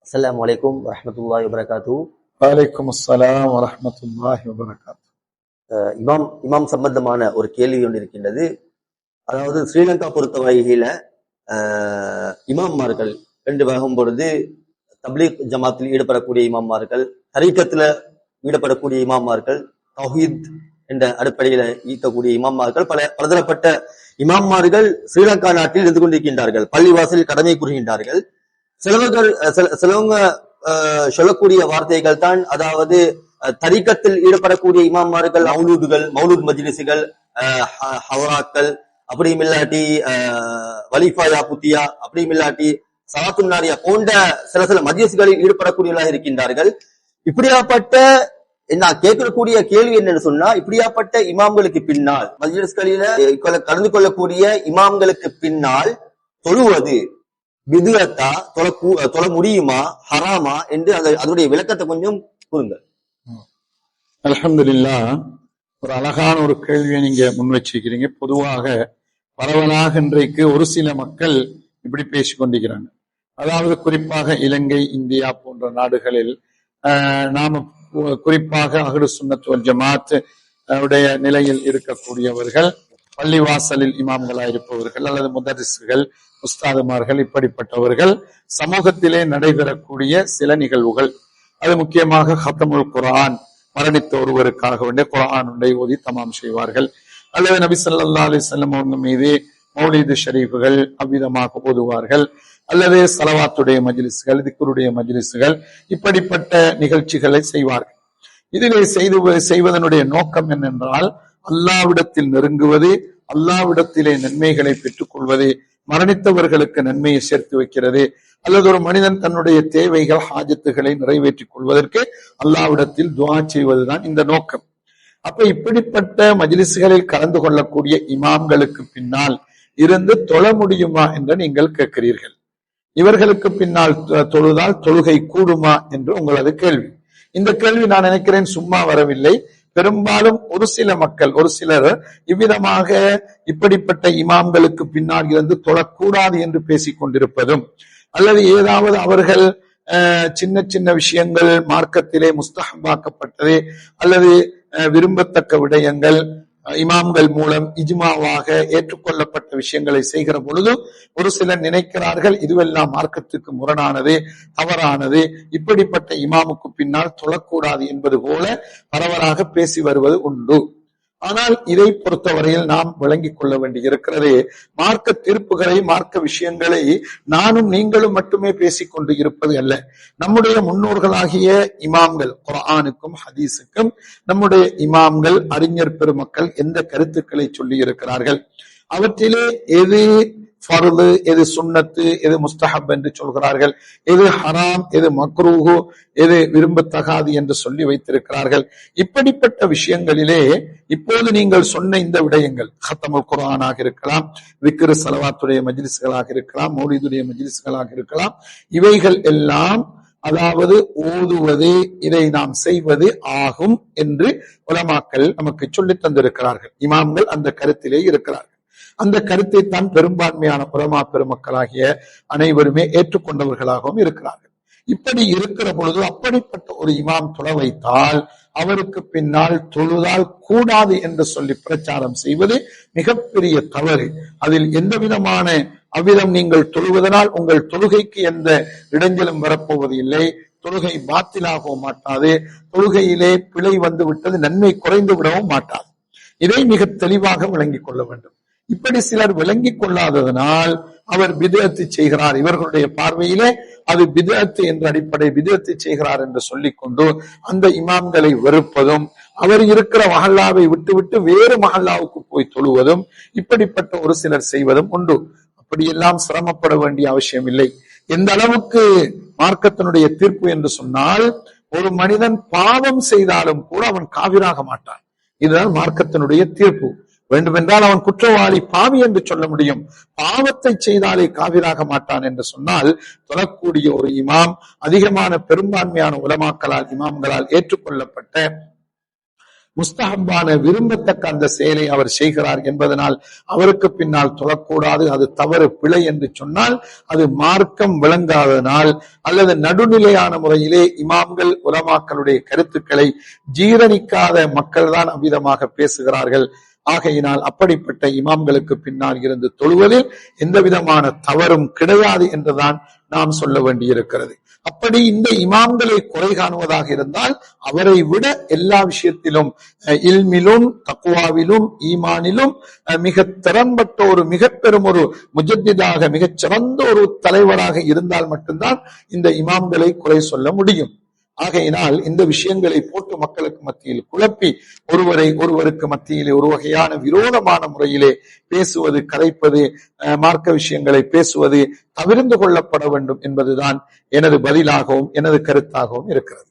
அஸ்ஸலாமு அலைக்கும் வரஹ்மத்துல்லாஹி வபரகாத்துஹு. வலைக்கும் அஸ்ஸலாம் வரஹ்மத்துல்லாஹி வபரகாத்துஹு. இமாம் சம்பந்தமான ஒரு கேள்வி ஒன்று இருக்கின்றது. அதாவது ஸ்ரீலங்கா பொறுத்த வகையில இமாம்மார்கள் ரெண்டு வகையும் பொழுது தப்லீக் ஜமாத்தில் ஈடுபடக்கூடிய இமாம்மார்கள், தரீக்கத்துல ஈடுபடக்கூடிய இமாம்மார்கள், தௌஹீத் என்ற அடிப்படையில ஈர்க்கக்கூடிய இமாம்மார்கள், பலதரப்பட்ட இமாம்மார்கள் ஸ்ரீலங்கா நாட்டில் இருந்து கொண்டிருக்கின்றார்கள். பள்ளிவாசலில் கடமை புரிகின்றார்கள். சிலவங்க சொல்லக்கூடிய வார்த்தைகள் தான், அதாவது தரீக்கத்தில் ஈடுபடக்கூடிய இமாம்மார்கள் மௌலூத் மஜ்லிஸ்கள், ஹவராக்கள், அப்படியும் இல்லாட்டி வலிஃபாயா புத்தியா, அப்படியும் இல்லாட்டி சலாத்துன் நாரியா போன்ற சில மஜ்லிஸ்களில் ஈடுபடக்கூடியவர்களாக இருக்கின்றார்கள். இப்படியாப்பட்ட நான் கேட்கக்கூடிய கேள்வி என்னன்னு சொன்னா, இப்படியாப்பட்ட இமாம்களுக்கு பின்னால், மஜ்லிஸ்களில கலந்து கொள்ளக்கூடிய இமாம்களுக்கு பின்னால் தொழுவது பிதுஅத்தா, தொழ முடியுமா, ஹராமா என்று அதனுடைய விளக்கத்தை கொஞ்சம் கூறுங்க. அல்ஹம்துலில்லாஹ். ஒரு அழகான ஒரு கேள்வியை நீங்க முன் வச்சிருக்கிறீங்க. பொதுவாக பரவலாக இன்றைக்கு ஒரு சில மக்கள் இப்படி பேசிக் கொண்டிருக்கிறாங்க. அதாவது குறிப்பாக இலங்கை, இந்தியா போன்ற நாடுகளில் நாம குறிப்பாக அஹ்லு சுன்னத் வல் ஜமாத் உடைய நிலையில் இருக்கக்கூடியவர்கள், பள்ளிவாசலில் இமாம்களாக இருப்பவர்கள் அல்லது முதரிஸ்கள், உஸ்தாதுமார்கள், இப்படிப்பட்டவர்கள் சமூகத்திலே நடைபெறக்கூடிய சில நிகழ்வுகள், அது முக்கியமாக ஹத்தமுல் குர்ஆன், மரணித்த ஒருவருக்காக வேண்டிய குர்ஆனுடைய ஓதி தமாம் செய்வார்கள், அல்லது நபி ஸல்லல்லாஹு அலைஹி வஸல்லம் அவங்க மீது மௌலிது ஷரீஃப்கள் அவ்விதமாக ஓதுவார்கள், அல்லது ஸலவாத்துடைய மஜ்லிஸ்கள், திக்ருடைய மஜ்லிஸ்கள், இப்படிப்பட்ட நிகழ்ச்சிகளை செய்வார்கள். இதிலே செய்வதனுடைய நோக்கம் என்னென்றால், அல்லாஹ்விடத்தில் நெருங்குவது, அல்லாஹ்விடத்திலே நன்மைகளை பெற்றுக் கொள்வது, மரணித்தவர்களுக்கு நன்மையை சேர்த்து வைக்கிறது, அல்லது ஒரு மனிதன் தன்னுடைய தேவைகள், ஹாஜத்துகளை நிறைவேற்றிக் கொள்வதற்கு அல்லாஹ்விடத்தில் துஆ செய்வதுதான் இந்த நோக்கம். அப்ப இப்படிப்பட்ட மஜ்லிஸ்களில் கலந்து கொள்ளக்கூடிய இமாம்களுக்கு பின்னால் இருந்து தொழ முடியுமா என்று நீங்கள் கேட்கிறீர்கள். இவர்களுக்கு பின்னால் தொழுதால் தொழுகை கூடுமா என்று உங்களது கேள்வி. இந்த கேள்வி நான் நினைக்கிறேன் சும்மா வரவில்லை. பெரும்பாலும் ஒரு சில மக்கள், ஒரு சிலர் இவ்விதமாக இப்படிப்பட்ட இமாம்களுக்கு பின்னால் இருந்து தொழக்கூடாது என்று பேசிக் கொண்டிருப்பதும், அல்லது ஏதாவது அவர்கள் சின்ன சின்ன விஷயங்கள் மார்க்கத்திலே முஸ்தஹபாக்கப்பட்டது அல்லது விரும்பத்தக்க விடயங்கள் இமாம்கள் மூலம் இஜ்மாவாக ஏற்றுக்கொள்ளப்பட்ட விஷயங்களை செய்கிற பொழுது ஒரு சிலர் நினைக்கிறார்கள் இதுவெல்லாம் மார்க்கத்துக்கு முரணானது, தவறானது, இப்படிப்பட்ட இமாமுக்கு பின்னால் தொழக்கூடாது என்பது போல பரவலாக பேசி வருவது உண்டு. ஆனால் இதை பொறுத்தவரையில் நாம் விளங்கிக் கொள்ள வேண்டி இருக்கிறது, மார்க்க தீர்ப்புகளை, மார்க்க விஷயங்களை நானும் நீங்களும் மட்டுமே பேசிக்கொண்டு இருப்பது அல்ல. நம்முடைய முன்னோர்களாகிய இமாம்கள், குர்ஆனுக்கும் ஹதீஸுக்கும் நம்முடைய இமாம்கள், அறிஞர் பெருமக்கள் எந்த கருத்துக்களை சொல்லி இருக்கிறார்கள், அவற்றிலே எது ஃபர்து, எது சுன்னத்து, எது முஸ்தஹப் என்று சொல்கிறார்கள், எது ஹராம், எது மக்ரூஹு, எது விரும்பத்தகாது என்று சொல்லி வைத்திருக்கிறார்கள். இப்படிப்பட்ட விஷயங்களிலே இப்போது நீங்கள் சொன்ன இந்த விடயங்கள், ஹத்தமுல் குர்ஆனாக இருக்கலாம், விக்ரு ஸலவாத்துடைய மஜ்லிஸ்களாக இருக்கலாம், மௌலிதுடைய மஜ்லிஸ்களாக இருக்கலாம், இவைகள் எல்லாம் அதாவது ஓதுவது, இதை நாம் செய்வது ஆகும் என்று உலமாக்கள் நமக்கு சொல்லித் தந்திருக்கிறார்கள். இமாம்கள் அந்த கருத்திலே இருக்கிறார்கள். அந்த கருத்தை தான் பெரும்பான்மையான உலமா பெருமக்களாகிய அனைவருமே ஏற்றுக்கொண்டவர்களாகவும் இருக்கிறார்கள். இப்படி இருக்கிற பொழுது அப்படிப்பட்ட ஒரு இமாம் தொழ வைத்தால் அவருக்கு பின்னால் தொழுதால் கூடாது என்று சொல்லி பிரச்சாரம் செய்வது மிகப்பெரிய தவறு. அதில் எந்த விதமான அவ்விதம் நீங்கள் தொழுவதனால் உங்கள் தொழுகைக்கு எந்த இடைஞ்சலும் வரப்போவது இல்லை, தொழுகை பாத்திலாகவும் மாட்டாது, தொழுகையிலே பிழை வந்து விட்டது, நன்மை குறைந்து விடவும் மாட்டாது. இதை மிக தெளிவாக விளங்கிக் கொள்ள வேண்டும். இப்படி சிலர் விளங்கிக் கொள்ளாததனால் அவர் பித்அத்து செய்கிறார், இவர்களுடைய பார்வையிலே அது பித்அத்து என்ற அடிப்படை பித்அத்து செய்கிறார் என்று சொல்லிக் கொண்டு அந்த இமாம்களை வெறுப்பதும், அவர் இருக்கிற மஹல்லாவை விட்டுவிட்டு வேறு மஹல்லாவுக்கு போய் தொழுவதும், இப்படிப்பட்ட ஒரு சிலர் செய்வதும் உண்டு. அப்படியெல்லாம் சிரமப்பட வேண்டிய அவசியம் இல்லை. எந்த அளவுக்கு மார்க்கத்தினுடைய தீர்ப்பு என்று சொன்னால், ஒரு மனிதன் பாவம் செய்தாலும் கூட அவன் காவிராக மாட்டான். இதுதான் மார்க்கத்தினுடைய தீர்ப்பு. வேண்டுமென்றால் அவன் குற்றவாளி, பாவி என்று சொல்ல முடியும். பாவத்தை செய்தாலே காவிராக மாட்டான் என்று சொன்னால், தொழக்கூடிய ஒரு இமாம் அதிகமான பெரும்பான்மையான உலமாக்களால், இமாம்களால் ஏற்றுக்கொள்ளப்பட்ட முஸ்தஹப்பான விரும்பத்தக்க அந்த செயலை அவர் செய்கிறார் என்பதனால் அவருக்கு பின்னால் தொழக்கூடாது, அது தவறு பிழை என்று சொன்னால் அது மார்க்கம் விளங்காதனால் அல்லது நடுநிலையான முறையிலே இமாம்கள் உலமாக்களுடைய கருத்துக்களை ஜீரணிக்காத மக்கள் தான் அவ்விதமாக பேசுகிறார்கள். ஆகையினால் அப்படிப்பட்ட இமாம்களுக்கு பின்னால் இருந்து தொழுவதில் எந்த விதமான தவறும் கிடையாது என்றுதான் நாம் சொல்ல வேண்டியிருக்கிறது. அப்படி இந்த இமாம்களை குறை காணுவதாக இருந்தால் அவரை விட எல்லா விஷயத்திலும் இல்மிலும் தக்வாவிலும் ஈமானிலும் மிக திறன்பட்ட ஒரு மிக பெரும் ஒரு முஜத்திதாக மிகச் சிறந்த ஒரு தலைவராக இருந்தால் மட்டும்தான் இந்த இமாம்களை குறை சொல்ல முடியும். ஆகையினால் இந்த விஷயங்களை போட்டு மக்களுக்கு மத்தியில் குழப்பி ஒருவருக்கு மத்தியிலே ஒரு வகையான விரோதமான முறையிலே பேசுவது, கதைப்பது, மார்க்க விஷயங்களை பேசுவது தவிர்த்து கொள்ளப்பட வேண்டும் என்பதுதான் எனது பதிலாகவும் எனது கருத்தாகவும் இருக்கிறது.